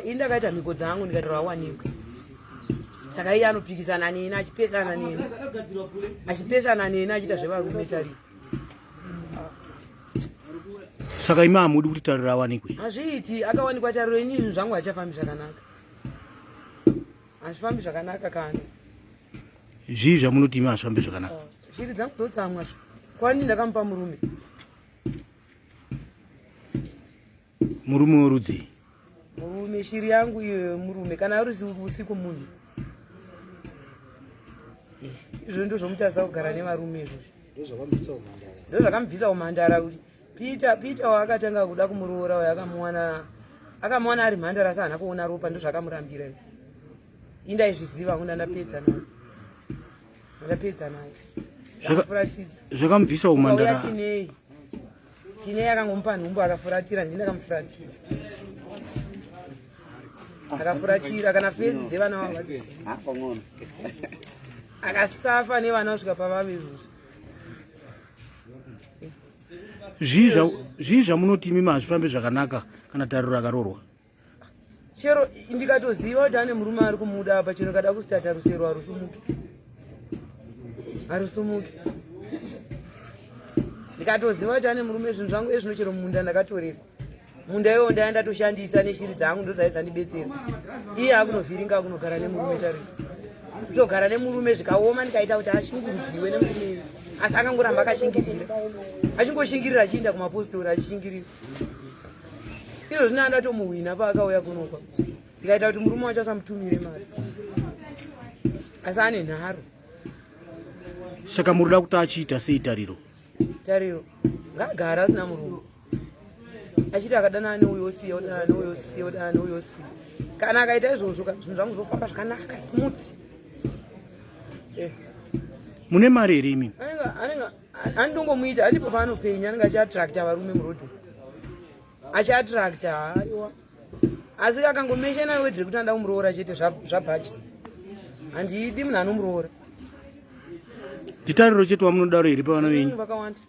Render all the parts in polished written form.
indakaita mhiko dzangu ndikati rawanikwe. Saka iye anopikisana neni achipesana neni achiita zvevarume tariro. Saka imi hamudi kuti tariro rawanikwe? Hazviiti, akawanikwa tariro inini zvangu hachafambi zvakanaka. Hazvifambi zvakanaka kana. Zvii zvamunoti imi hazvifambi zvakanaka? Shiri dzangu dzotsamwa. Kwani ndakamupa murume. Murume worudzi? Murume, shiri yangu iyo murume kana uri usiku munhu. Izvo ndo zvomutasa kugara nevarume izvozvo. Ndo zvakamubvisa umhandara kuti Peter wakatanga kuda kumuroora uyo akamuwana ari mhandara asi haana kuona ropa ndo zvakamurambira. Indaizviziva kuti ndapedza naye. Akafuratidza. Zvakamubvisa umhandara. Tinei akangomupa nhumbu akafuratira, ndini ndakamufuratidza. Akafuratira kana fesi dzevana vavo akasafa nevana kusvika pavave izvozvo. Zvii zvamunoti imi hazvifambi zvakanaka kana tariro rakaroorwa? Chero ndikatoziva kuti ane murume ari kumuda apa, chero kada kusitata rusero harusumuki. Ndikatoziva kuti ane murume, zvinhu zvangu ezvino chero munda ndakatoreka. Munda iwo ndaenda toshandisa neshiri dzangu ndodzaidzandibetsera. Iye akunovhiringa akunogara nemurume tariro. Kutogara nemurume zvikaoma ndikaita kuti ashungurudziwe nemurume. Asi akangoramba akashingirira. Achingoshingirira achienda kumapositori achishingirira. Izvo zvino andatomuhwina paakauya kunokwa. Ndikaita kuti murume wacho asamutumire mari. Asi ane nharo. Saka muruda kuti achiita sei tariro? Tariro ngagara asina murume. Achiti akadana neuyo osiya, odana neuyo osiya, odana neuyo osiya. Kana akaita izvozvo zvinhu zvangu zvofamba zvakanaka smooth. Mune mari here imi? Andongomuita adipo paanopenya, anenge achiattracta varume murodhi. Achiattracta aiwa. Asi akangomeshana wedhiri kuti anda kumuroora chete zvabhacha. Handidi munhu anomuroora. Nditariro chete wamunodaro here pavana venyu? Vakawanda.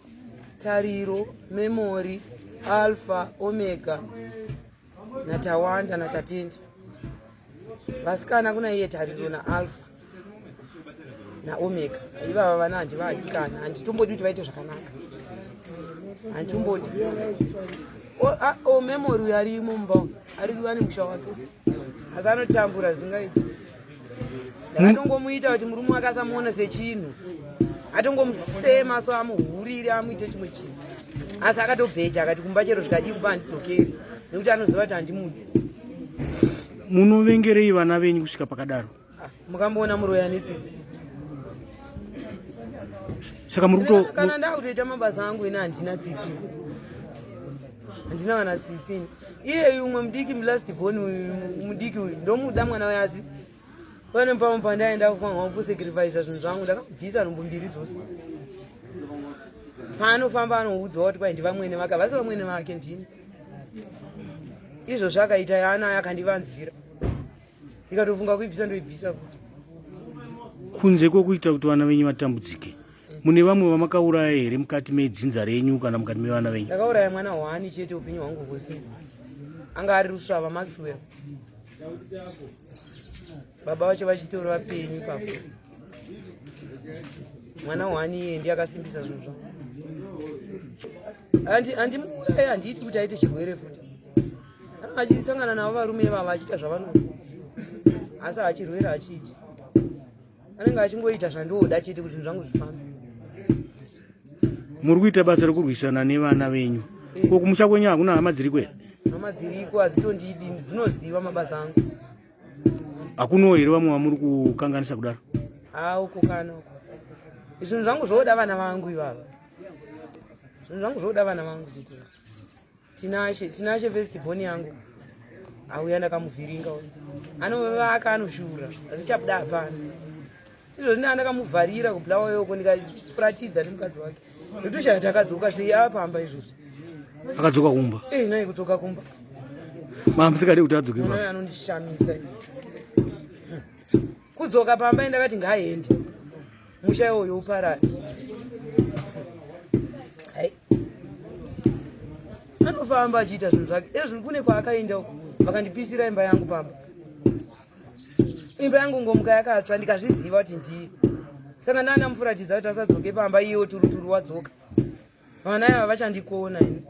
Tariro, Memory, Alpha, Omega, Natawanda, Natatende. Vasikana kuna iye Tariro na Alpha na Omega. Ivava vana handivadikana, handitombodi kuti vaite zvakanaka. Handitombodi. Memory arimo mumba, ari kuva nemusha wake. Asi anotambura zvingaiti. Ndakatongomuita kuti murume akasamuona sechinhu. Atongomusema so amuhurire amuite chimwe chinhu. Asi akatobheja akati kumba chero zvikadii kuba handidzokeri nekuti anoziva kuti handimudi. Munovengerei vana venyu kusvika pakadaro? Mukamboona muroya netsitsi. Saka muri kana ndakutoita mabasa angu ine handina tsitsi. Handina vana tsitsi. Iye umwe mudiki mulast born mudiki uyu ndomuda mwana waye asi pane pamwe pandaenda kufanirwa kusacrifice zvinhu zvangu ndakamubvisa nhumbu mbiri dzose. Paanofamba anoudzwa kuti kwai ndivamwene vake, vasi vamwene vake ndini. Izvo zvakaita yana akandivanzira. Ndikatofunga kuibvisa ndoibvisa futi. Kunze kwokuita kuti vana venyu vatambudzike, mune vamwe vamakauraya here mukati medzinza renyu kana mukati mevana venyu? Ndakauraya mwana hwani chete upenyu hwangu hwose. Anga ari Rusvava Maxwell. Baba vacho vachitori vapenyu ipapo. Mwana hwani iye ndiye akasimbisa zvinhu zvangu. Handimuuraya, handiti kuti aite chirwere futi. Achisangana navo varume ivava achiita zvavanoda. Asi hachirwere achiiti. Anenge achingoita zvandoda chete kuti zvinhu zvangu zvifambe. Muri kuita basa rekurwisana nevana venyu. Ko kumusha kwenyu hakuna hama dziriko here? Hama dziriko hadzitondidi, dzinoziva mabasa angu. Hakunowo here vamwe vamuri kukanganisa kudaro? Uko kana uko. Zvinhu zvangu zvoda vana vangu ivava. Zvinhu zvangu zvoda vana vangu chete. Tinashe first born yangu. Auya ndakamuvhiringa uyu. Anovaka anoshura, asi chabuda hapana. Izvo zvino ndakamuvharira kubulawa yoko ndikafuratidza nemukadzi wake. Ndotoshaya akadzoka sei apamba izvozvo. Akadzoka kumba? Naye kudzoka kumba. Mamusikade kuti adzoke kumba. Naye anondishamisa. Kudzoka pamba ndakati ngaaende. Musha iwoyo uparara. Hai. Anofamba achiita zvinhu zvake. Ezvi kune kwaakaenda uko. vakandipisira imba yangu pamba. Imba yangu ngomuka yakatsva ndikazviziva kuti ndii. Saka ndana mufuratidza kuti asadzoke pamba iyewo turuturu wadzoka. Vana ava vachandikuona ini.